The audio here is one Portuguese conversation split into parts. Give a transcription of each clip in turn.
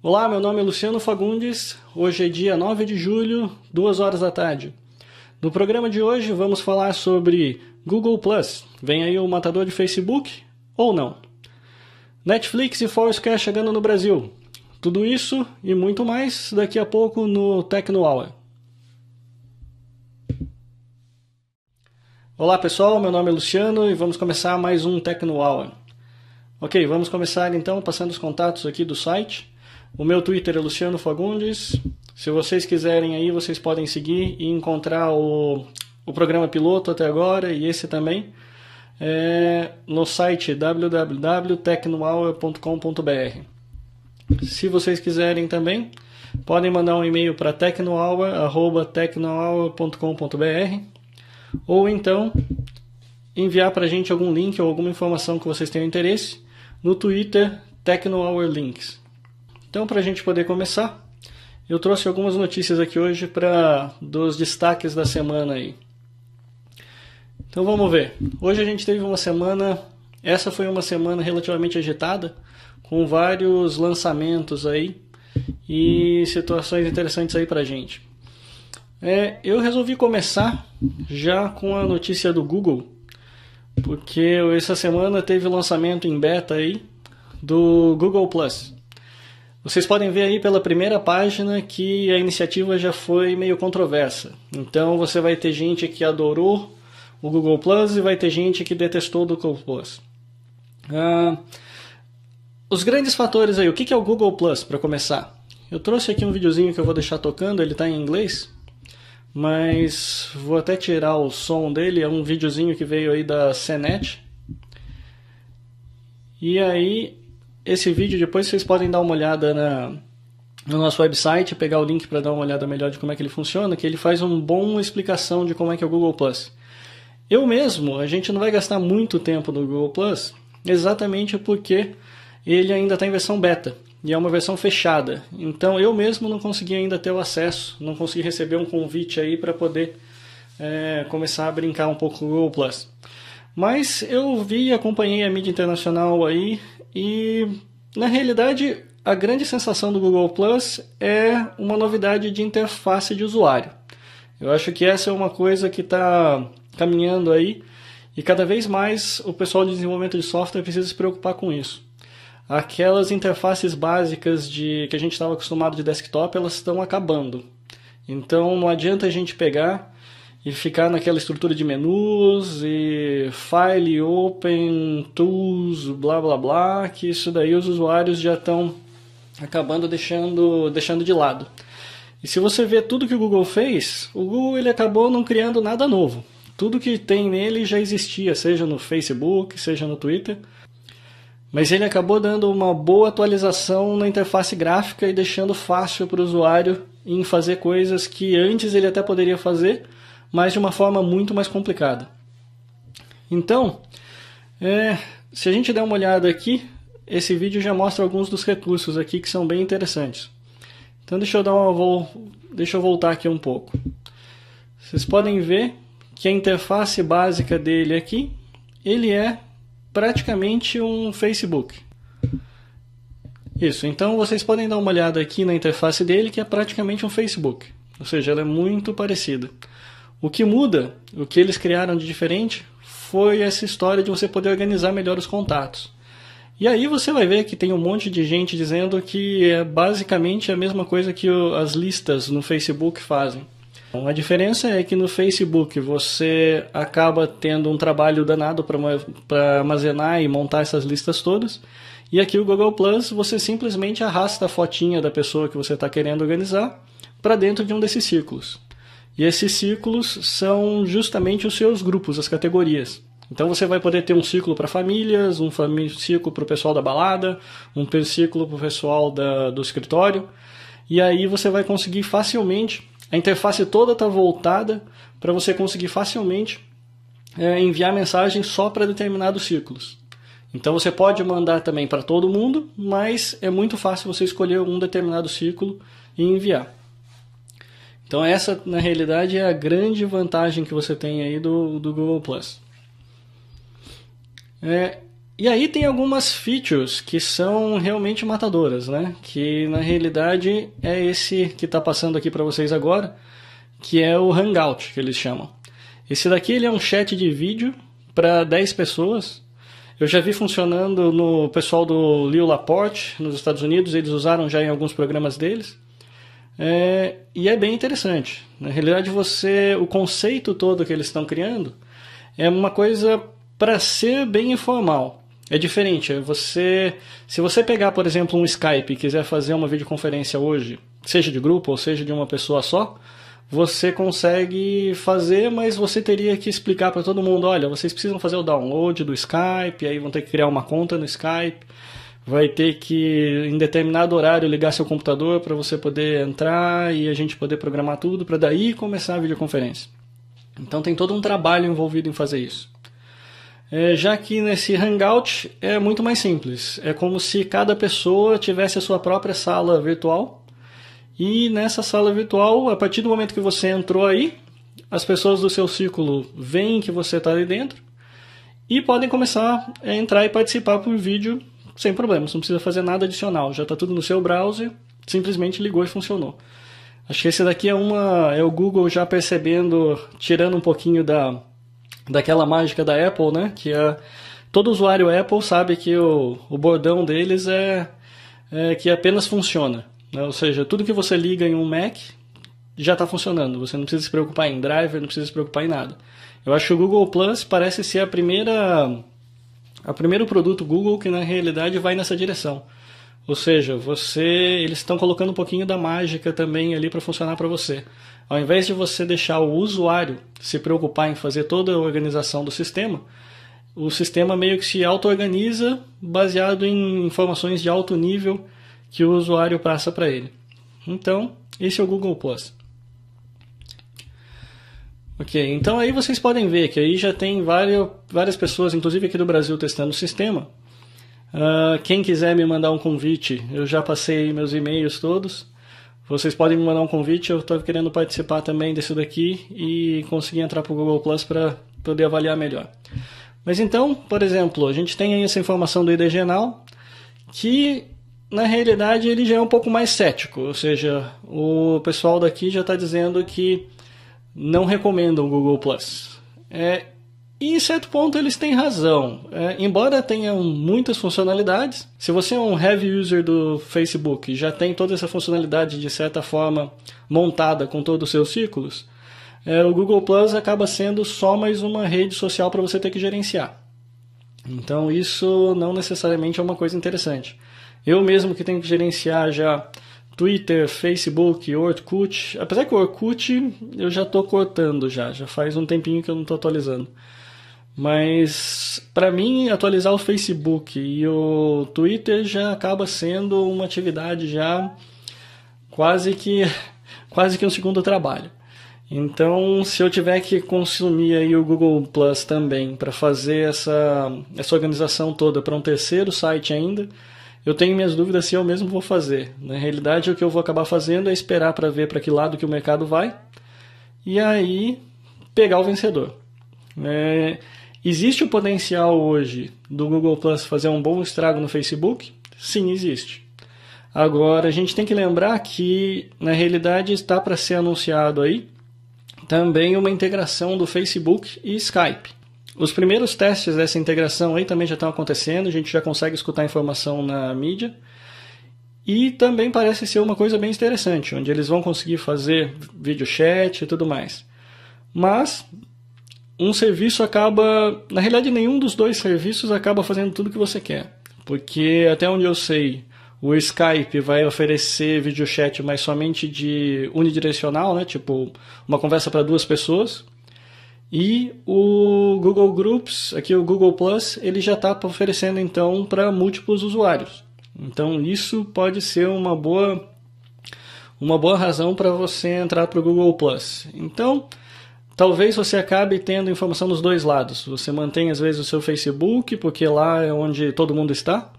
Olá, meu nome é Luciano Fagundes, hoje é dia 9 de julho, 2 horas da tarde. No programa de hoje vamos falar sobre Google+, vem aí o matador de Facebook ou não? Netflix e Foursquare chegando no Brasil. Tudo isso e muito mais daqui a pouco no Tecno Hour. Olá pessoal, meu nome é Luciano e vamos começar mais um Tecno Hour. Ok, vamos começar então passando os contatos aqui do site. O meu Twitter é Luciano Fagundes. Se vocês quiserem aí, vocês podem seguir e encontrar o programa piloto até agora e esse também no site www.tecnohour.com.br. Se vocês quiserem também, podem mandar um e-mail para tecnohour@tecnohour.com.br ou então enviar para a gente algum link ou alguma informação que vocês tenham interesse no Twitter Tecnohour Links. Então, para a gente poder começar, eu trouxe algumas notícias aqui hoje dos destaques da semana aí. Então vamos ver. Hoje a gente teve essa foi uma semana relativamente agitada, com vários lançamentos aí e situações interessantes aí pra gente. Eu resolvi começar já com a notícia do Google, porque essa semana teve o lançamento em beta aí do Google+. Vocês podem ver aí pela primeira página que a iniciativa já foi meio controversa. Então você vai ter gente que adorou o Google Plus e vai ter gente que detestou o Google Plus. Os grandes fatores aí, o que é o Google Plus para começar? Eu trouxe aqui um videozinho que eu vou deixar tocando, ele está em inglês, mas vou até tirar o som dele, é um videozinho que veio aí da CNET. E aí esse vídeo depois vocês podem dar uma olhada no nosso website, pegar o link para dar uma olhada melhor de como é que ele funciona, que ele faz uma boa explicação de como é que é o Google+. A gente não vai gastar muito tempo no Google+, exatamente porque ele ainda está em versão beta, e é uma versão fechada. Então eu mesmo não consegui ainda ter o acesso, não consegui receber um convite aí para poder começar a brincar um pouco com o Google+. Mas eu vi e acompanhei a mídia internacional aí e, na realidade, a grande sensação do Google Plus é uma novidade de interface de usuário. Eu acho que essa é uma coisa que está caminhando aí e cada vez mais o pessoal de desenvolvimento de software precisa se preocupar com isso. Aquelas interfaces básicas que a gente estava acostumado de desktop, elas estão acabando. Então não adianta a gente pegar e ficar naquela estrutura de menus e file, open, tools, blá blá blá, que isso daí os usuários já estão acabando deixando de lado. E se você vê tudo que o Google fez, o Google ele acabou não criando nada novo. Tudo que tem nele já existia, seja no Facebook, seja no Twitter. Mas ele acabou dando uma boa atualização na interface gráfica e deixando fácil para o usuário em fazer coisas que antes ele até poderia fazer, mas de uma forma muito mais complicada. Então, se a gente der uma olhada aqui, esse vídeo já mostra alguns dos recursos aqui que são bem interessantes. Então deixa eu voltar aqui um pouco. Vocês podem ver que a interface básica dele aqui, ele é praticamente um Facebook. Isso, então vocês podem dar uma olhada aqui na interface dele, que é praticamente um Facebook. Ou seja, ela é muito parecida. O que muda, o que eles criaram de diferente, foi essa história de você poder organizar melhor os contatos. E aí você vai ver que tem um monte de gente dizendo que é basicamente a mesma coisa que as listas no Facebook fazem. A diferença é que no Facebook você acaba tendo um trabalho danado para armazenar e montar essas listas todas. E aqui o Google Plus você simplesmente arrasta a fotinha da pessoa que você está querendo organizar para dentro de um desses círculos. E esses círculos são justamente os seus grupos, as categorias. Então você vai poder ter um círculo para famílias, um círculo para o pessoal da balada, um círculo para o pessoal do escritório. E aí você vai conseguir facilmente, a interface toda está voltada para você conseguir facilmente enviar mensagens só para determinados círculos. Então você pode mandar também para todo mundo, mas é muito fácil você escolher um determinado círculo e enviar. Então essa, na realidade, é a grande vantagem que você tem aí do Google+. E aí tem algumas features que são realmente matadoras, né? Que na realidade é esse que está passando aqui para vocês agora, que é o Hangout, que eles chamam. Esse daqui ele é um chat de vídeo para 10 pessoas. Eu já vi funcionando no pessoal do Leo Laporte, nos Estados Unidos, eles usaram já em alguns programas deles. E é bem interessante. Na realidade, o conceito todo que eles estão criando é uma coisa para ser bem informal. É diferente. Se você pegar, por exemplo, um Skype e quiser fazer uma videoconferência hoje, seja de grupo ou seja de uma pessoa só, você consegue fazer, mas você teria que explicar para todo mundo, olha, vocês precisam fazer o download do Skype, aí vão ter que criar uma conta no Skype, vai ter que, em determinado horário, ligar seu computador para você poder entrar e a gente poder programar tudo para daí começar a videoconferência. Então tem todo um trabalho envolvido em fazer isso. Já que nesse Hangout é muito mais simples. É como se cada pessoa tivesse a sua própria sala virtual. E nessa sala virtual, a partir do momento que você entrou aí, as pessoas do seu círculo veem que você está ali dentro e podem começar a entrar e participar por vídeo sem problemas. Não precisa fazer nada adicional. Já está tudo no seu browser, simplesmente ligou e funcionou. Acho que esse daqui é o Google já percebendo, tirando um pouquinho daquela mágica da Apple, né? Que todo usuário Apple sabe que o bordão deles é que apenas funciona, né? Ou seja, tudo que você liga em um Mac já está funcionando. Você não precisa se preocupar em driver, não precisa se preocupar em nada. Eu acho que o Google Plus parece ser o primeiro produto Google que na realidade vai nessa direção. Ou seja, eles estão colocando um pouquinho da mágica também ali para funcionar para você. Ao invés de você deixar o usuário se preocupar em fazer toda a organização do sistema, o sistema meio que se auto-organiza baseado em informações de alto nível que o usuário passa para ele. Então, esse é o Google Plus. Ok, então aí vocês podem ver que aí já tem várias pessoas, inclusive aqui do Brasil, testando o sistema. Quem quiser me mandar um convite, eu já passei meus e-mails todos. Vocês podem me mandar um convite, eu estou querendo participar também desse daqui e conseguir entrar para o Google Plus para poder avaliar melhor. Mas então, por exemplo, a gente tem aí essa informação do ID Now, que na realidade ele já é um pouco mais cético, ou seja, o pessoal daqui já está dizendo que não recomendam o Google Plus. E em certo ponto eles têm razão. Embora tenham muitas funcionalidades, se você é um heavy user do Facebook e já tem toda essa funcionalidade de certa forma montada com todos os seus círculos, o Google Plus acaba sendo só mais uma rede social para você ter que gerenciar. Então isso não necessariamente é uma coisa interessante. Eu mesmo que tenho que gerenciar já Twitter, Facebook, Orkut, apesar que o Orkut eu já estou cortando já faz um tempinho que eu não estou atualizando. Mas para mim atualizar o Facebook e o Twitter já acaba sendo uma atividade já quase que um segundo trabalho. Então, se eu tiver que consumir aí o Google Plus também para fazer essa organização toda para um terceiro site ainda, eu tenho minhas dúvidas se eu mesmo vou fazer. Na realidade, o que eu vou acabar fazendo é esperar para ver para que lado que o mercado vai e aí pegar o vencedor. Existe o potencial hoje do Google Plus fazer um bom estrago no Facebook? Sim, existe. Agora, a gente tem que lembrar que, na realidade, está para ser anunciado aí também uma integração do Facebook e Skype. Os primeiros testes dessa integração aí também já estão acontecendo, a gente já consegue escutar informação na mídia. E também parece ser uma coisa bem interessante, onde eles vão conseguir fazer video chat e tudo mais. Mas um serviço acaba... Na realidade, nenhum dos dois serviços acaba fazendo tudo o que você quer. Porque, até onde eu sei, o Skype vai oferecer video chat, mas somente de unidirecional, né? Tipo, uma conversa para duas pessoas. E o Google Groups, aqui o Google Plus, ele já está oferecendo então para múltiplos usuários. Então isso pode ser uma boa razão para você entrar para o Google Plus. Então, talvez você acabe tendo informação dos dois lados. Você mantém às vezes o seu Facebook, porque lá é onde todo mundo está.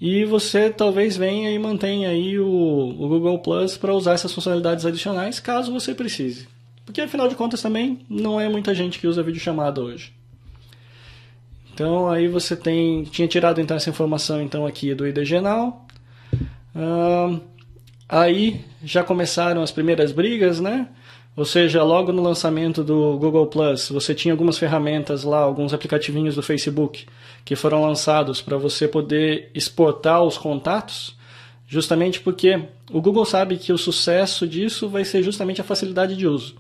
E você talvez venha e mantenha aí o Google Plus para usar essas funcionalidades adicionais, caso você precise. Porque afinal de contas também não é muita gente que usa videochamada hoje. Então aí você tinha tirado então essa informação então aqui do ID Now. Aí já começaram as primeiras brigas, né? Ou seja, logo no lançamento do Google Plus, você tinha algumas ferramentas lá, alguns aplicativinhos do Facebook que foram lançados para você poder exportar os contatos, justamente porque o Google sabe que o sucesso disso vai ser justamente a facilidade de uso.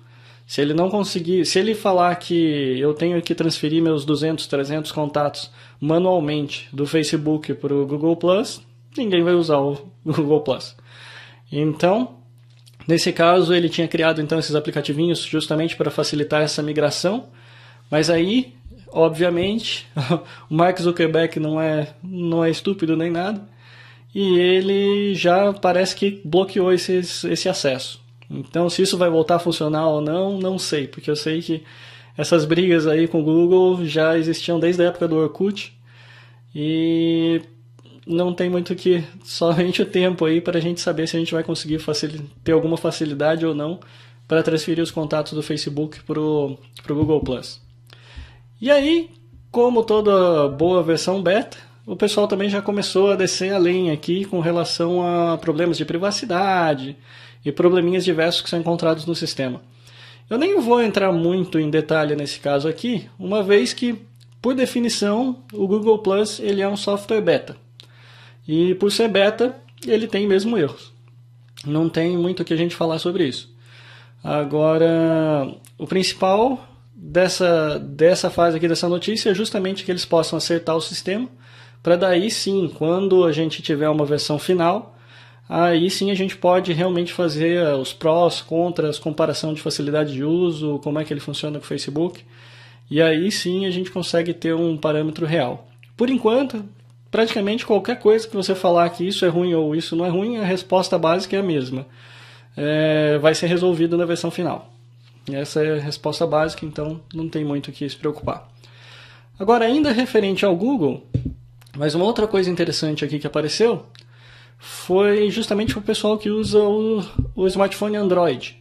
Se ele não conseguir, se ele falar que eu tenho que transferir meus 200, 300 contatos manualmente do Facebook para o Google Plus, ninguém vai usar o Google Plus. Então, nesse caso, ele tinha criado então esses aplicativinhos justamente para facilitar essa migração, mas aí, obviamente, o Mark Zuckerberg não é estúpido nem nada, e ele já parece que bloqueou esse acesso. Então, se isso vai voltar a funcionar ou não, não sei, porque eu sei que essas brigas aí com o Google já existiam desde a época do Orkut, e não tem muito que, somente o tempo aí para a gente saber se a gente vai conseguir ter alguma facilidade ou não para transferir os contatos do Facebook para o Google Plus. E aí, como toda boa versão beta, o pessoal também já começou a descer a lenha aqui com relação a problemas de privacidade e probleminhas diversos que são encontrados no sistema. Eu nem vou entrar muito em detalhe nesse caso aqui, uma vez que, por definição, o Google Plus ele é um software beta. E por ser beta, ele tem mesmo erros. Não tem muito o que a gente falar sobre isso. Agora, o principal dessa fase aqui dessa notícia é justamente que eles possam acertar o sistema, para daí sim, quando a gente tiver uma versão final, aí sim a gente pode realmente fazer os prós, contras, comparação de facilidade de uso, como é que ele funciona com o Facebook, e aí sim a gente consegue ter um parâmetro real. Por enquanto, praticamente qualquer coisa que você falar que isso é ruim ou isso não é ruim, a resposta básica é a mesma. Vai ser resolvido na versão final. Essa é a resposta básica, então não tem muito o que se preocupar. Agora, ainda referente ao Google, mas uma outra coisa interessante aqui que apareceu foi justamente para o pessoal que usa o smartphone Android.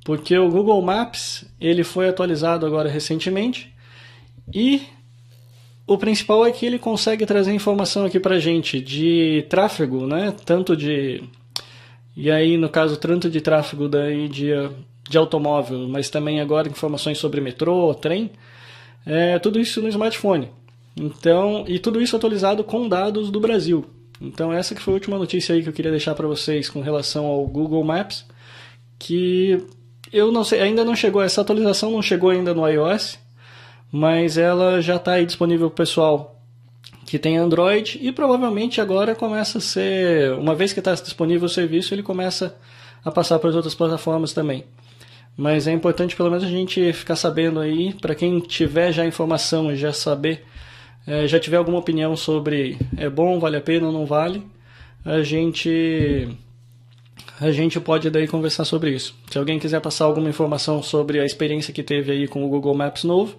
Porque o Google Maps ele foi atualizado agora recentemente e o principal é que ele consegue trazer informação aqui para a gente de tráfego, né? E aí, no caso, tanto de tráfego daí de automóvel, mas também agora informações sobre metrô, trem, tudo isso no smartphone. Então, e tudo isso atualizado com dados do Brasil. Então essa que foi a última notícia aí que eu queria deixar para vocês com relação ao Google Maps, que eu não sei, ainda não chegou, essa atualização não chegou ainda no iOS, mas ela já está aí disponível para o pessoal que tem Android e provavelmente agora começa a ser, uma vez que está disponível o serviço, ele começa a passar para as outras plataformas também. Mas é importante pelo menos a gente ficar sabendo aí, para quem tiver já informação e já saber, já tiver alguma opinião sobre é bom, vale a pena ou não vale, a gente pode daí conversar sobre isso. Se alguém quiser passar alguma informação sobre a experiência que teve aí com o Google Maps novo,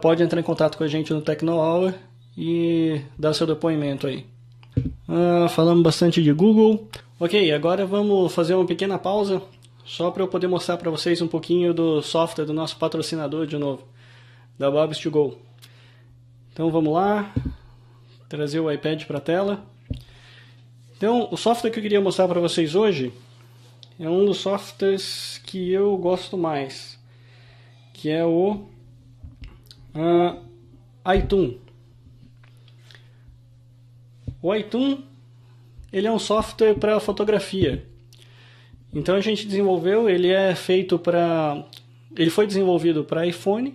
pode entrar em contato com a gente no TechnoHour e dar seu depoimento aí. Falamos bastante de Google. Ok, agora vamos fazer uma pequena pausa, só para eu poder mostrar para vocês um pouquinho do software do nosso patrocinador de novo, da Bobs2Go. Então vamos lá, trazer o iPad para a tela. Então o software que eu queria mostrar para vocês hoje é um dos softwares que eu gosto mais, que é o iTunes. O iTunes ele é um software para fotografia. Então a gente desenvolveu, ele foi desenvolvido para iPhone,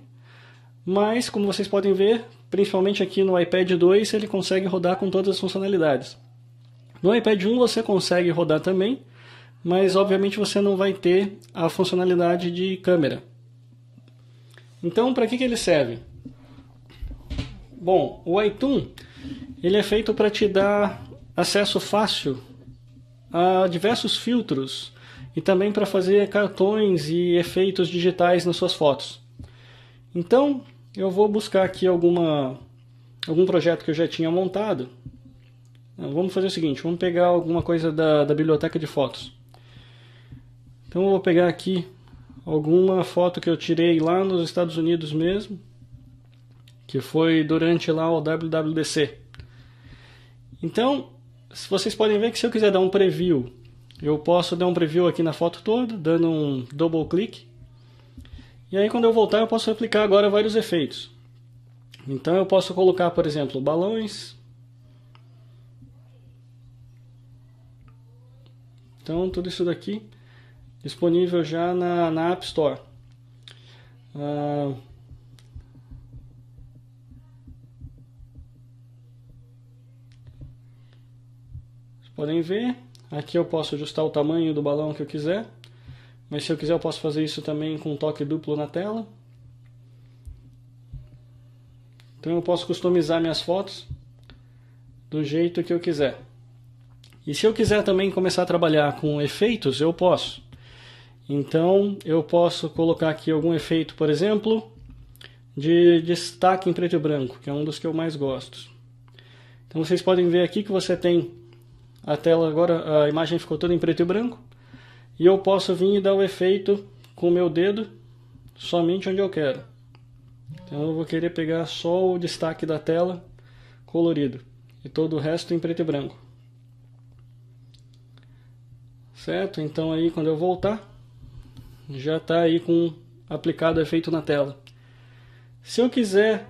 mas como vocês podem ver, principalmente aqui no iPad 2, ele consegue rodar com todas as funcionalidades. No iPad 1 você consegue rodar também, mas obviamente você não vai ter a funcionalidade de câmera. Então, para que ele serve? Bom, o iTunes ele é feito para te dar acesso fácil a diversos filtros e também para fazer cartões e efeitos digitais nas suas fotos. Então, eu vou buscar aqui algum projeto que eu já tinha montado. Vamos fazer o seguinte, vamos pegar alguma coisa da biblioteca de fotos. Então eu vou pegar aqui alguma foto que eu tirei lá nos Estados Unidos mesmo, que foi durante lá o WWDC. Então, vocês podem ver que se eu quiser dar um preview, eu posso dar um preview aqui na foto toda, dando um double click. E aí quando eu voltar eu posso aplicar agora vários efeitos. Então eu posso colocar, por exemplo, balões. Então tudo isso daqui disponível já na App Store. Podem ver, aqui eu posso ajustar o tamanho do balão que eu quiser, mas se eu quiser eu posso fazer isso também com um toque duplo na tela. Então eu posso customizar minhas fotos do jeito que eu quiser. E se eu quiser também começar a trabalhar com efeitos, eu posso. Então eu posso colocar aqui algum efeito, por exemplo, de destaque em preto e branco, que é um dos que eu mais gosto. Então vocês podem ver aqui que você tem a tela agora, a imagem ficou toda em preto e branco, e eu posso vir e dar o efeito com o meu dedo somente onde eu quero. Então eu vou querer pegar só o destaque da tela colorido e todo o resto em preto e branco. Certo? Então aí quando eu voltar, já está aí com aplicado o efeito na tela. Se eu quiser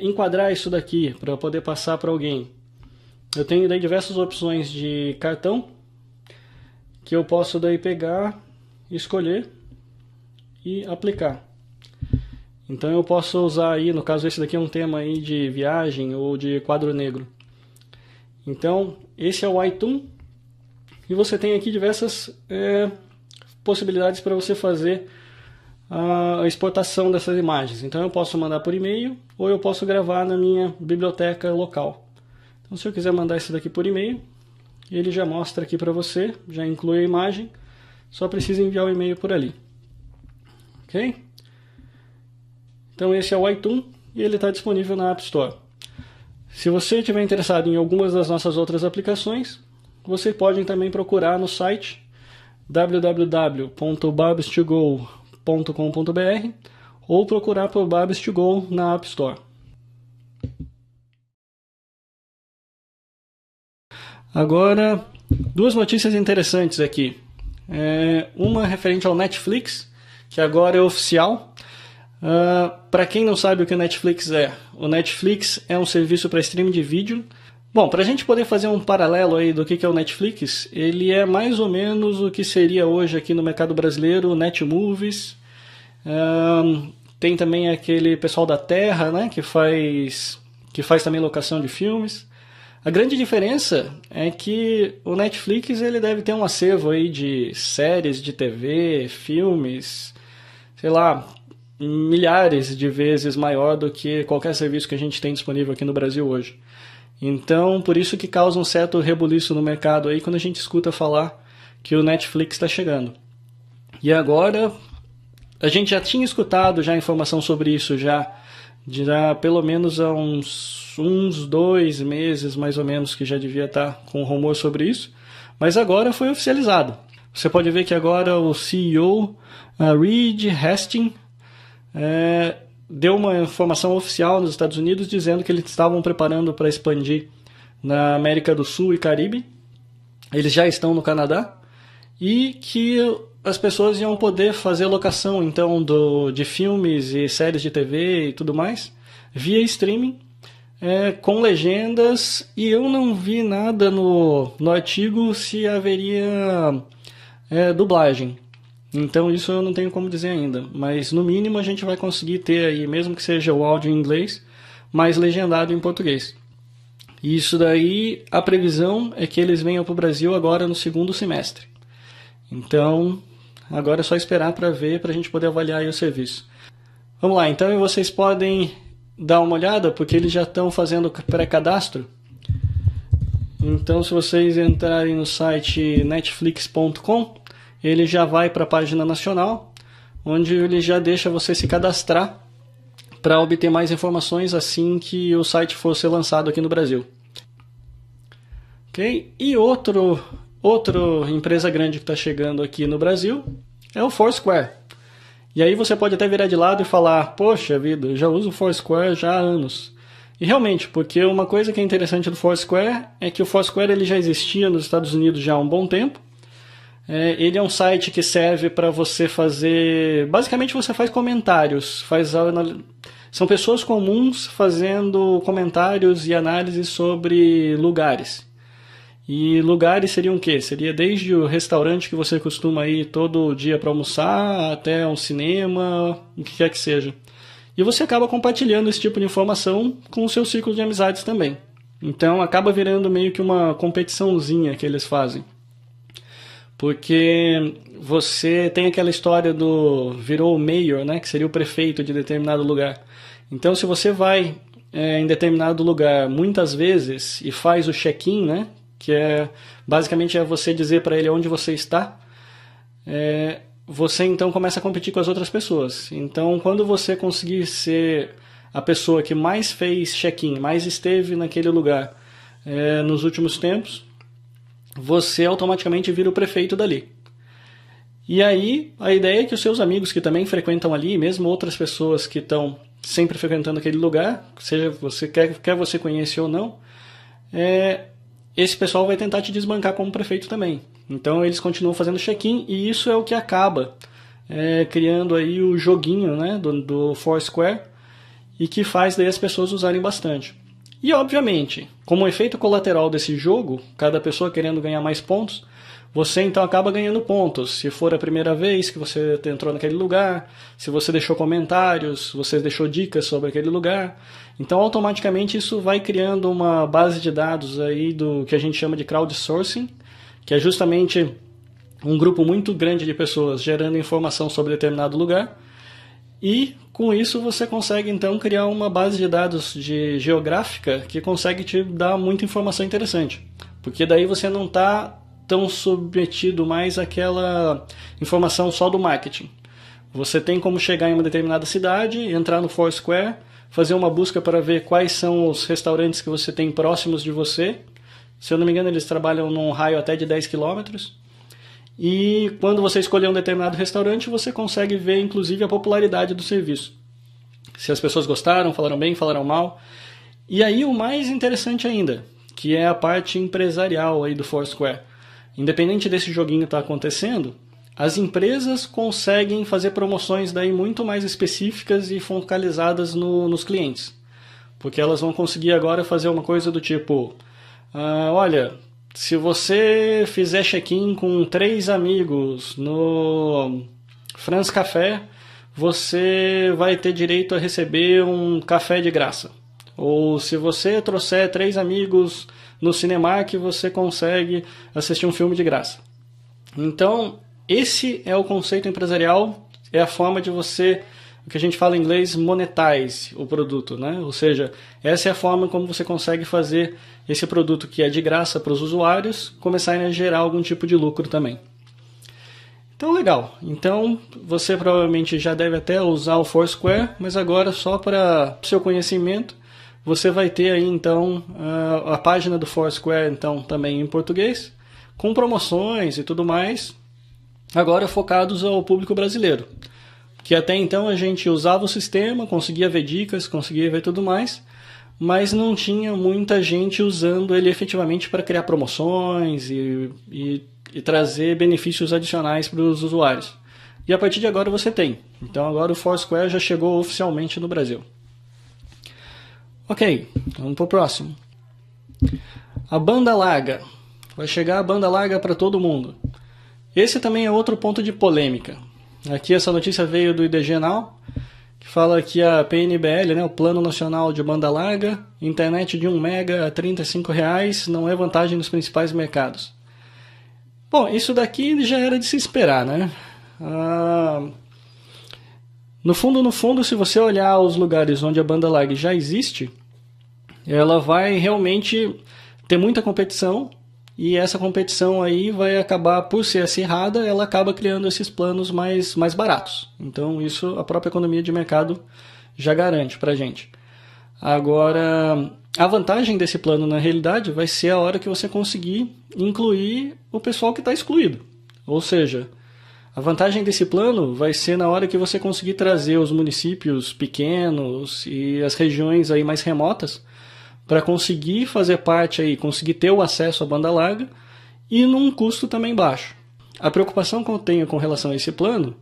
enquadrar isso daqui para poder passar para alguém, eu tenho daí diversas opções de cartão que eu posso daí pegar, escolher e aplicar. Então eu posso usar aí, no caso esse daqui é um tema aí de viagem ou de quadro negro. Então esse é o iToon e você tem aqui diversas possibilidades para você fazer a exportação dessas imagens. Então eu posso mandar por e-mail ou eu posso gravar na minha biblioteca local. Então se eu quiser mandar esse daqui por e-mail, ele já mostra aqui para você, já inclui a imagem, só precisa enviar o e-mail por ali. Ok? Então esse é o iToon e ele está disponível na App Store. Se você estiver interessado em algumas das nossas outras aplicações, você pode também procurar no site www.babs2go.com.br ou procurar por Babs2Go na App Store. Agora, duas notícias interessantes aqui. Uma referente ao Netflix, que agora é oficial. Para quem não sabe o que o Netflix o Netflix é um serviço para streaming de vídeo. Bom, para a gente poder fazer um paralelo aí do que é o Netflix, ele é mais ou menos o que seria hoje aqui no mercado brasileiro o Netmovies. Tem também aquele pessoal da Terra, né, que faz também locação de filmes. A grande diferença é que o Netflix ele deve ter um acervo aí de séries de TV, filmes, sei lá, milhares de vezes maior do que qualquer serviço que a gente tem disponível aqui no Brasil hoje. Então, por isso que causa um certo rebuliço no mercado aí quando a gente escuta falar que o Netflix está chegando. E agora, a gente já tinha escutado já informação sobre isso já pelo menos há uns 2 meses mais ou menos que já devia estar com rumor sobre isso, mas agora foi oficializado. Você pode ver que agora o CEO Reed Hastings deu uma informação oficial nos Estados Unidos dizendo que eles estavam preparando para expandir na América do Sul e Caribe. Eles já estão no Canadá e que as pessoas iam poder fazer locação então de filmes e séries de TV e tudo mais via streaming com legendas, e eu não vi nada no artigo se haveria dublagem. Então isso eu não tenho como dizer ainda, mas no mínimo a gente vai conseguir ter aí, mesmo que seja o áudio em inglês, mais legendado em português. E isso daí, a previsão é que eles venham para o Brasil agora no segundo semestre. Então, agora é só esperar para ver, para a gente poder avaliar aí o serviço. Vamos lá, então vocês podem dar uma olhada, porque eles já estão fazendo pré-cadastro. Então, se vocês entrarem no site netflix.com, ele já vai para a página nacional, onde ele já deixa você se cadastrar para obter mais informações assim que o site for ser lançado aqui no Brasil. Ok? E outra empresa grande que está chegando aqui no Brasil é o Foursquare. E aí você pode até virar de lado e falar, poxa vida, eu já uso o Foursquare já há anos. E realmente, porque uma coisa que é interessante do Foursquare é que o Foursquare ele já existia nos Estados Unidos já há um bom tempo. Ele é um site que serve para você fazer... Basicamente você faz comentários, são pessoas comuns fazendo comentários e análises sobre lugares. E lugares seriam o quê? Seria desde o restaurante que você costuma ir todo dia para almoçar, até um cinema, o que quer que seja. E você acaba compartilhando esse tipo de informação com o seu ciclo de amizades também. Então acaba virando meio que uma competiçãozinha que eles fazem. Porque você tem aquela história virou o mayor, né, que seria o prefeito de determinado lugar. Então se você vai em determinado lugar muitas vezes e faz o check-in, né, que basicamente é você dizer para ele onde você está, você então começa a competir com as outras pessoas. Então quando você conseguir ser a pessoa que mais fez check-in, mais esteve naquele lugar nos últimos tempos, você automaticamente vira o prefeito dali. E aí a ideia é que os seus amigos que também frequentam ali, mesmo outras pessoas que estão sempre frequentando aquele lugar, seja você quer você conhece ou não, esse pessoal vai tentar te desbancar como prefeito também. Então eles continuam fazendo check-in e isso é o que acaba criando aí o joguinho, né, do Foursquare e que faz daí as pessoas usarem bastante. E obviamente, como efeito colateral desse jogo, cada pessoa querendo ganhar mais pontos, você então acaba ganhando pontos. Se for a primeira vez que você entrou naquele lugar, se você deixou comentários, você deixou dicas sobre aquele lugar. Então automaticamente isso vai criando uma base de dados aí do que a gente chama de crowdsourcing, que é justamente um grupo muito grande de pessoas gerando informação sobre determinado lugar. E com isso você consegue então criar uma base de dados geográfica que consegue te dar muita informação interessante. Porque daí você não está tão submetido mais àquela informação só do marketing. Você tem como chegar em uma determinada cidade, entrar no Foursquare, fazer uma busca para ver quais são os restaurantes que você tem próximos de você. Se eu não me engano, eles trabalham num raio até de 10 quilômetros. E quando você escolher um determinado restaurante, você consegue ver inclusive a popularidade do serviço. Se as pessoas gostaram, falaram bem, falaram mal. E aí o mais interessante ainda, que é a parte empresarial aí do Foursquare. Independente desse joguinho estar acontecendo, as empresas conseguem fazer promoções daí muito mais específicas e focalizadas nos clientes. Porque elas vão conseguir agora fazer uma coisa do tipo, olha, se você fizer check-in com 3 amigos no France Café, você vai ter direito a receber um café de graça. Ou se você trouxer 3 amigos no Cinemark, você consegue assistir um filme de graça. Então, esse é o conceito empresarial, é a forma de você, o que a gente fala em inglês, monetize o produto, né? Ou seja, essa é a forma como você consegue fazer esse produto que é de graça para os usuários começarem a gerar algum tipo de lucro também. Então, legal. Então, você provavelmente já deve até usar o Foursquare, mas agora só para seu conhecimento, você vai ter aí então a página do Foursquare então também em português, com promoções e tudo mais, agora focados ao público brasileiro. Que até então a gente usava o sistema, conseguia ver dicas, conseguia ver tudo mais, mas não tinha muita gente usando ele efetivamente para criar promoções e trazer benefícios adicionais para os usuários. E a partir de agora você tem. Então agora o Foursquare já chegou oficialmente no Brasil. Ok, vamos para o próximo. A banda larga. Vai chegar a banda larga para todo mundo. Esse também é outro ponto de polêmica. Aqui essa notícia veio do IDG Now, que fala que a PNBL, né, o Plano Nacional de Banda Larga, internet de 1 mega a R$ 35,00, não é vantagem nos principais mercados. Bom, isso daqui já era de se esperar, né? No fundo, se você olhar os lugares onde a banda larga já existe, ela vai realmente ter muita competição, e essa competição aí vai acabar, por ser acirrada, ela acaba criando esses planos mais baratos. Então isso a própria economia de mercado já garante pra gente. Agora, a vantagem desse plano na realidade vai ser a hora que você conseguir incluir o pessoal que está excluído. Ou seja, A vantagem desse plano vai ser na hora que você conseguir trazer os municípios pequenos e as regiões aí mais remotas para conseguir fazer parte aí, conseguir ter o acesso à banda larga e num custo também baixo. A preocupação que eu tenho com relação a esse plano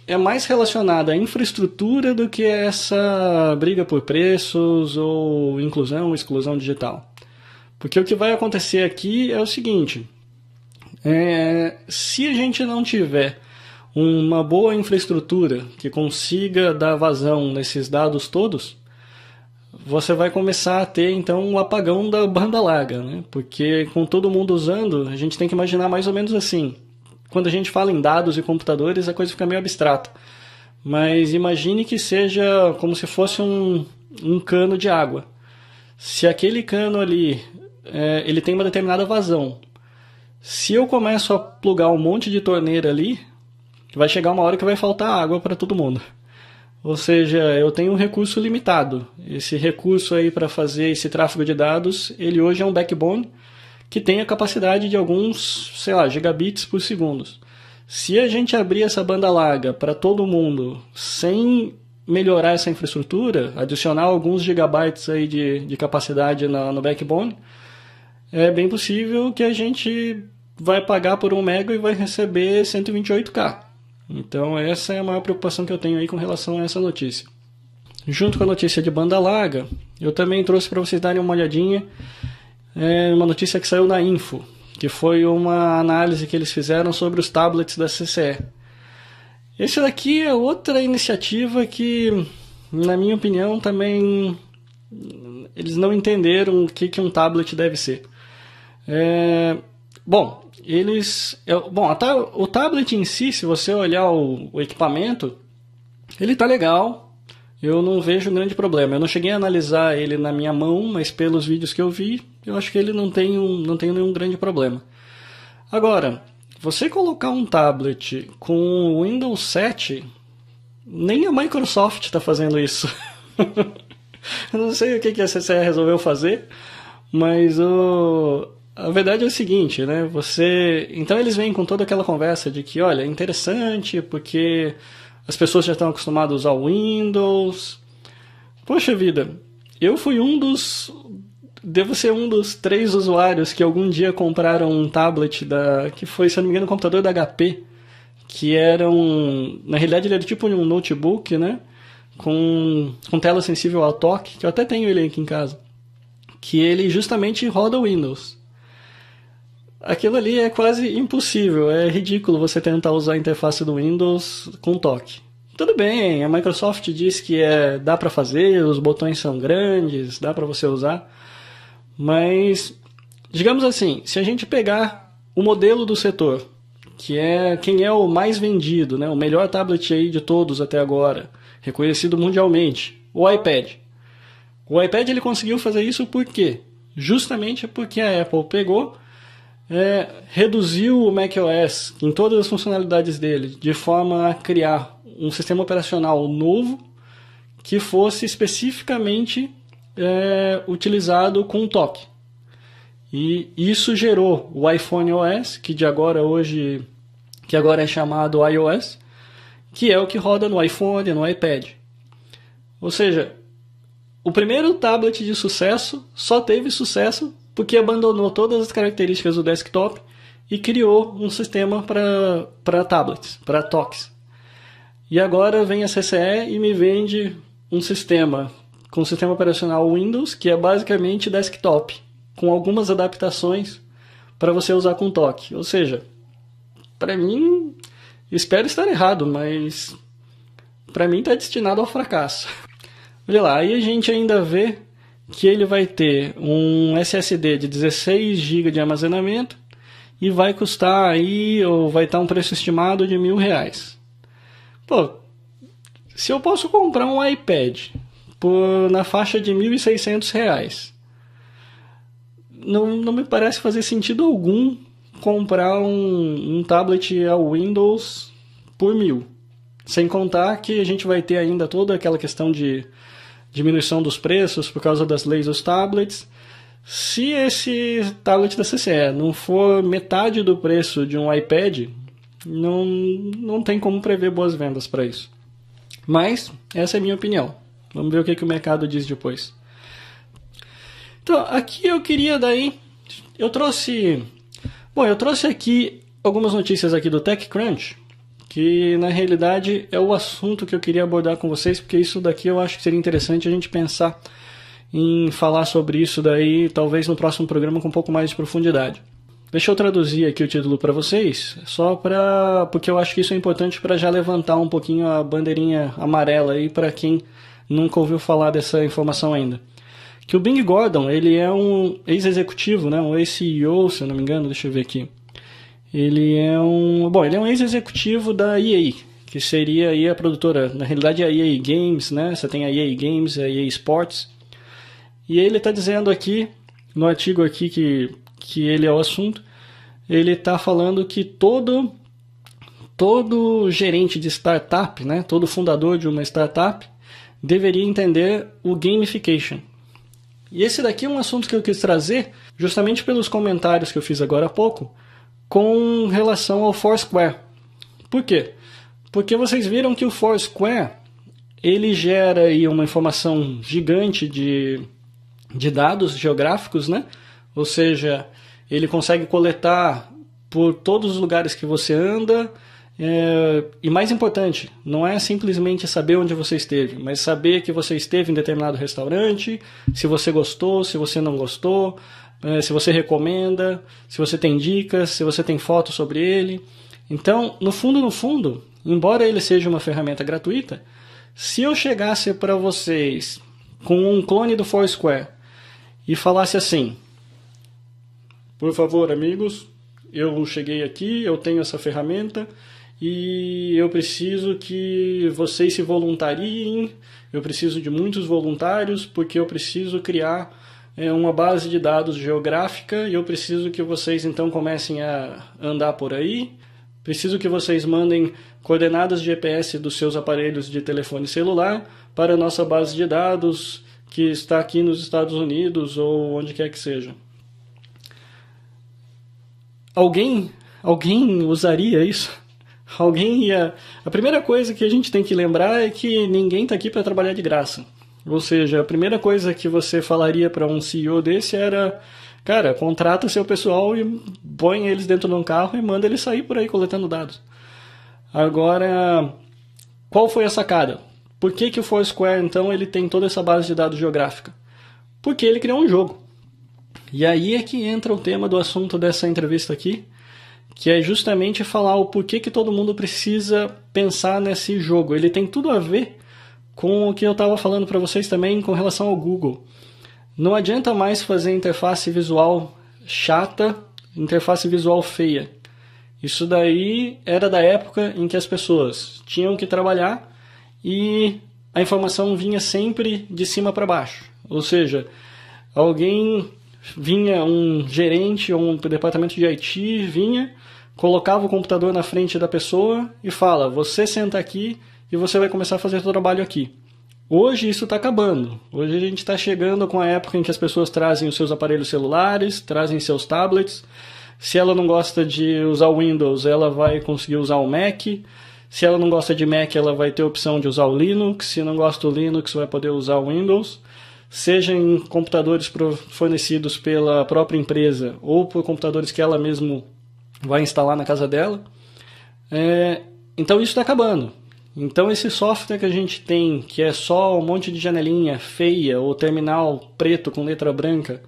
é mais relacionada à infraestrutura do que essa briga por preços ou inclusão ou exclusão digital. Porque o que vai acontecer aqui é o seguinte, se a gente não tiver uma boa infraestrutura que consiga dar vazão nesses dados todos, você vai começar a ter então um apagão da banda larga, né? Porque com todo mundo usando, a gente tem que imaginar mais ou menos assim. Quando a gente fala em dados e computadores, a coisa fica meio abstrata. Mas imagine que seja como se fosse um cano de água. Se aquele cano ali ele tem uma determinada vazão, se eu começo a plugar um monte de torneira ali, vai chegar uma hora que vai faltar água para todo mundo. Ou seja, eu tenho um recurso limitado. Esse recurso aí para fazer esse tráfego de dados, ele hoje é um backbone que tem a capacidade de alguns, gigabits por segundo. Se a gente abrir essa banda larga para todo mundo sem melhorar essa infraestrutura, adicionar alguns gigabytes aí de capacidade no backbone, é bem possível que a gente vai pagar por 1 mega e vai receber 128K. Então essa é a maior preocupação que eu tenho aí com relação a essa notícia. Junto com a notícia de banda larga, eu também trouxe para vocês darem uma olhadinha uma notícia que saiu na Info, que foi uma análise que eles fizeram sobre os tablets da CCE. Esse daqui é outra iniciativa que, na minha opinião, também eles não entenderam o que um tablet deve ser. O tablet em si, se você olhar o equipamento, ele tá legal, eu não vejo um grande problema. Eu não cheguei a analisar ele na minha mão, mas pelos vídeos que eu vi, eu acho que ele não tem nenhum grande problema. Agora, você colocar um tablet com o Windows 7, nem a Microsoft está fazendo isso. Eu não sei o que a CCE resolveu fazer, mas a verdade é o seguinte, né? Então eles vêm com toda aquela conversa de que, olha, é interessante porque as pessoas já estão acostumadas a usar o Windows. Poxa vida, eu fui devo ser um dos 3 usuários que algum dia compraram um tablet que foi, se eu não me engano, um computador da HP, que na realidade ele era tipo um notebook, né? Com tela sensível ao toque, que eu até tenho ele aqui em casa, que ele justamente roda o Windows. Aquilo ali é quase impossível, é ridículo você tentar usar a interface do Windows com toque. Tudo bem, a Microsoft diz que dá para fazer, os botões são grandes, dá para você usar, mas, digamos assim, se a gente pegar o modelo do setor, que é quem é o mais vendido, né, o melhor tablet aí de todos até agora, reconhecido mundialmente, o iPad. O iPad ele conseguiu fazer isso por quê? Justamente porque a Apple pegou, reduziu o macOS em todas as funcionalidades dele, de forma a criar um sistema operacional novo que fosse especificamente utilizado com toque. E isso gerou o iPhone OS, que agora é chamado iOS, que é o que roda no iPhone, no iPad. Ou seja, o primeiro tablet de sucesso só teve sucesso porque abandonou todas as características do desktop e criou um sistema para tablets, para toques. E agora vem a CCE e me vende um sistema com sistema operacional Windows, que é basicamente desktop, com algumas adaptações para você usar com toque. Ou seja, para mim, espero estar errado, mas para mim está destinado ao fracasso. Olha lá, aí a gente ainda vê que ele vai ter um SSD de 16 GB de armazenamento e vai custar aí, ou vai estar um preço estimado de R$1.000. Pô, se eu posso comprar um iPad na faixa de R$1.600, não me parece fazer sentido algum comprar um tablet ao Windows por R$1.000. Sem contar que a gente vai ter ainda toda aquela questão de diminuição dos preços por causa das leis dos tablets. Se esse tablet da CCE não for metade do preço de um iPad, não tem como prever boas vendas para isso. Mas essa é a minha opinião. Vamos ver o que o mercado diz depois. Então, aqui eu queria daí... Eu trouxe aqui algumas notícias aqui do TechCrunch, que na realidade é o assunto que eu queria abordar com vocês, porque isso daqui eu acho que seria interessante a gente pensar em falar sobre isso daí, talvez no próximo programa com um pouco mais de profundidade. Deixa eu traduzir aqui o título para vocês, porque eu acho que isso é importante para já levantar um pouquinho a bandeirinha amarela aí para quem nunca ouviu falar dessa informação ainda. Que o Bing Gordon, ele é um ex-executivo, né, um ex-CEO, se eu não me engano, deixa eu ver aqui. Ele é um ex-executivo da EA, que seria aí a produtora, na realidade é a EA Games, né? Você tem a EA Games, a EA Sports. E ele está dizendo aqui, no artigo aqui que ele é o assunto, ele está falando que todo gerente de startup, né, todo fundador de uma startup, deveria entender o gamification. E esse daqui é um assunto que eu quis trazer justamente pelos comentários que eu fiz agora há pouco com relação ao Foursquare. Por quê? Porque vocês viram que o Foursquare ele gera aí uma informação gigante de dados geográficos, né? Ou seja, ele consegue coletar por todos os lugares que você anda. E mais importante, não é simplesmente saber onde você esteve, mas saber que você esteve em determinado restaurante, se você gostou, se você não gostou, se você recomenda, se você tem dicas, se você tem fotos sobre ele. Então, no fundo, embora ele seja uma ferramenta gratuita, se eu chegasse para vocês com um clone do Foursquare e falasse assim: por favor, amigos, eu cheguei aqui, eu tenho essa ferramenta e eu preciso que vocês se voluntariem, eu preciso de muitos voluntários porque eu preciso criar uma base de dados geográfica e eu preciso que vocês então comecem a andar por aí, preciso que vocês mandem coordenadas de GPS dos seus aparelhos de telefone celular para a nossa base de dados que está aqui nos Estados Unidos ou onde quer que seja. Alguém usaria isso? A primeira coisa que a gente tem que lembrar é que ninguém está aqui para trabalhar de graça. Ou seja, a primeira coisa que você falaria para um CEO desse era: cara, contrata seu pessoal e põe eles dentro de um carro e manda eles sair por aí coletando dados. Agora, qual foi a sacada? Por que o Foursquare, então, ele tem toda essa base de dados geográfica? Porque ele criou um jogo. E aí é que entra o tema do assunto dessa entrevista aqui, que é justamente falar o porquê que todo mundo precisa pensar nesse jogo. Ele tem tudo a ver com o que eu estava falando para vocês também com relação ao Google. Não adianta mais fazer interface visual chata, interface visual feia. Isso daí era da época em que as pessoas tinham que trabalhar e a informação vinha sempre de cima para baixo. Ou seja, vinha um gerente ou um departamento de IT, colocava o computador na frente da pessoa e fala: você senta aqui e você vai começar a fazer o trabalho aqui. Hoje isso está acabando. Hoje a gente está chegando com a época em que as pessoas trazem os seus aparelhos celulares, trazem seus tablets. Se ela não gosta de usar o Windows, ela vai conseguir usar o Mac. Se ela não gosta de Mac, ela vai ter a opção de usar o Linux. Se não gosta do Linux, vai poder usar o Windows. Seja em computadores fornecidos pela própria empresa ou por computadores que ela mesma vai instalar na casa dela. Então isso está acabando. Então esse software que a gente tem, que é só um monte de janelinha feia ou terminal preto com letra branca,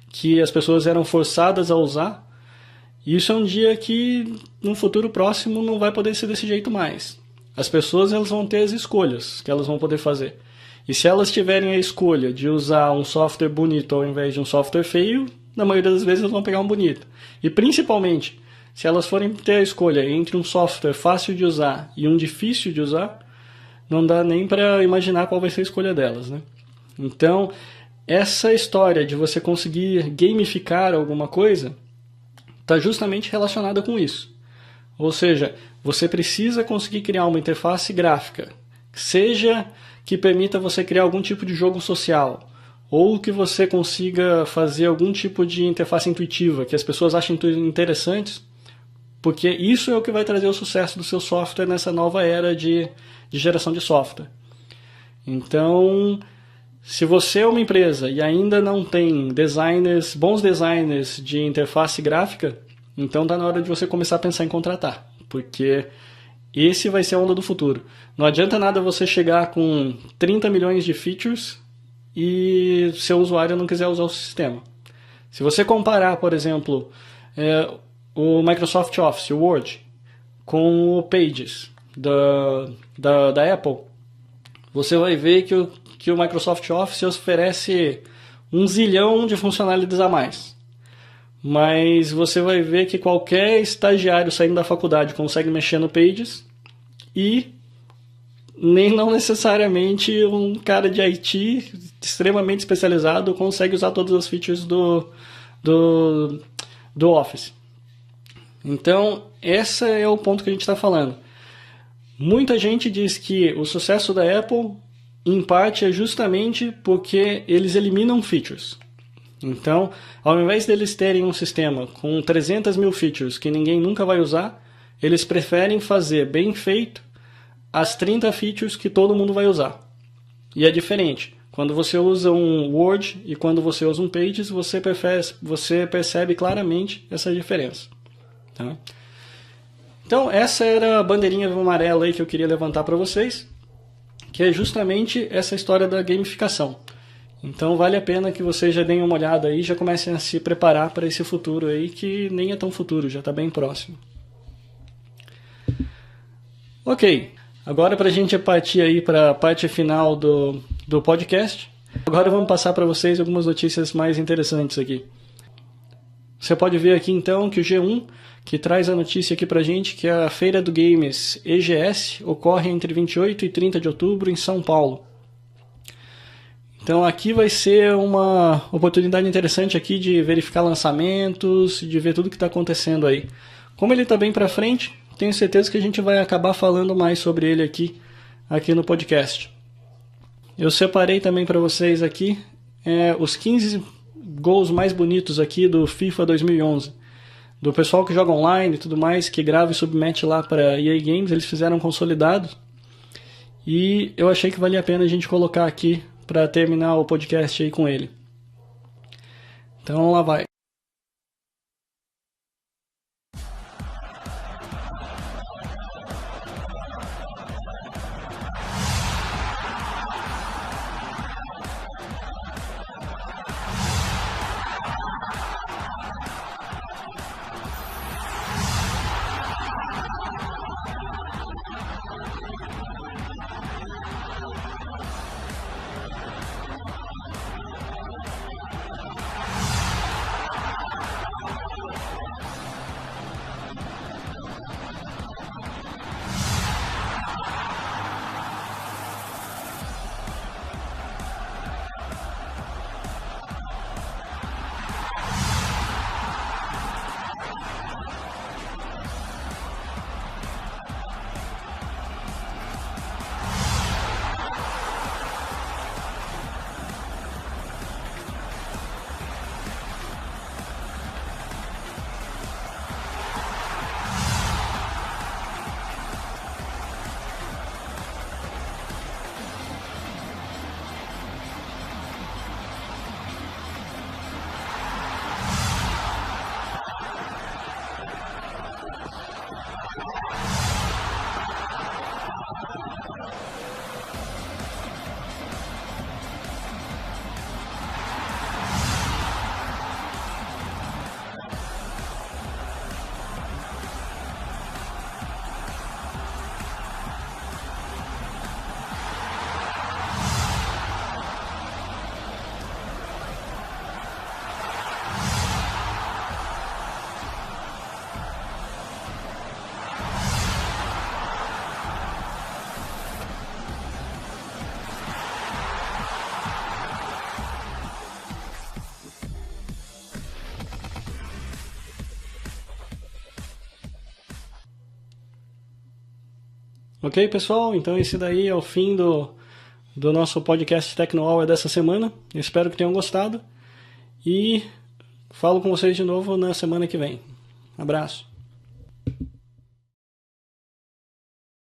que as pessoas eram forçadas a usar, isso é um dia que no futuro próximo não vai poder ser desse jeito mais. As pessoas elas vão ter as escolhas que elas vão poder fazer. E se elas tiverem a escolha de usar um software bonito ao invés de um software feio, na maioria das vezes elas vão pegar um bonito. E principalmente, se elas forem ter a escolha entre um software fácil de usar e um difícil de usar, não dá nem para imaginar qual vai ser a escolha delas, né? Então, essa história de você conseguir gamificar alguma coisa está justamente relacionada com isso. Ou seja, você precisa conseguir criar uma interface gráfica, seja que permita você criar algum tipo de jogo social, ou que você consiga fazer algum tipo de interface intuitiva que as pessoas achem interessantes, porque isso é o que vai trazer o sucesso do seu software nessa nova era de geração de software. Então, se você é uma empresa e ainda não tem bons designers de interface gráfica, então está na hora de você começar a pensar em contratar, porque esse vai ser a onda do futuro. Não adianta nada você chegar com 30 milhões de features e seu usuário não quiser usar o sistema. Se você comparar, por exemplo, o Microsoft Office, o Word, com o Pages da Apple, você vai ver que o Microsoft Office oferece 1 zilhão de funcionalidades a mais. Mas você vai ver que qualquer estagiário saindo da faculdade consegue mexer no Pages e não necessariamente um cara de IT extremamente especializado consegue usar todas as features do Office. Então, esse é o ponto que a gente está falando. Muita gente diz que o sucesso da Apple, em parte, é justamente porque eles eliminam features. Então, ao invés deles terem um sistema com 300 mil features que ninguém nunca vai usar, eles preferem fazer bem feito as 30 features que todo mundo vai usar. E é diferente. Quando você usa um Word e quando você usa um Pages, você percebe claramente essa diferença. Tá? Então, essa era a bandeirinha amarela aí que eu queria levantar para vocês, que é justamente essa história da gamificação. Então, vale a pena que vocês já deem uma olhada aí e já comecem a se preparar para esse futuro aí, que nem é tão futuro, já está bem próximo. Ok, agora para a gente partir aí para a parte final do podcast, agora vamos passar para vocês algumas notícias mais interessantes aqui. Você pode ver aqui então que o G1, que traz a notícia aqui pra gente, que a Feira do Games EGS ocorre entre 28 e 30 de outubro em São Paulo. Então aqui vai ser uma oportunidade interessante aqui de verificar lançamentos, de ver tudo que está acontecendo aí. Como ele está bem para frente, tenho certeza que a gente vai acabar falando mais sobre ele aqui no podcast. Eu separei também para vocês aqui os 15 gols mais bonitos aqui do FIFA 2011. Do pessoal que joga online e tudo mais, que grava e submete lá para EA Games, eles fizeram consolidado. E eu achei que valia a pena a gente colocar aqui para terminar o podcast aí com ele. Então lá vai. Ok, pessoal? Então esse daí é o fim do nosso podcast Tecno dessa semana. Espero que tenham gostado. E falo com vocês de novo na semana que vem. Abraço.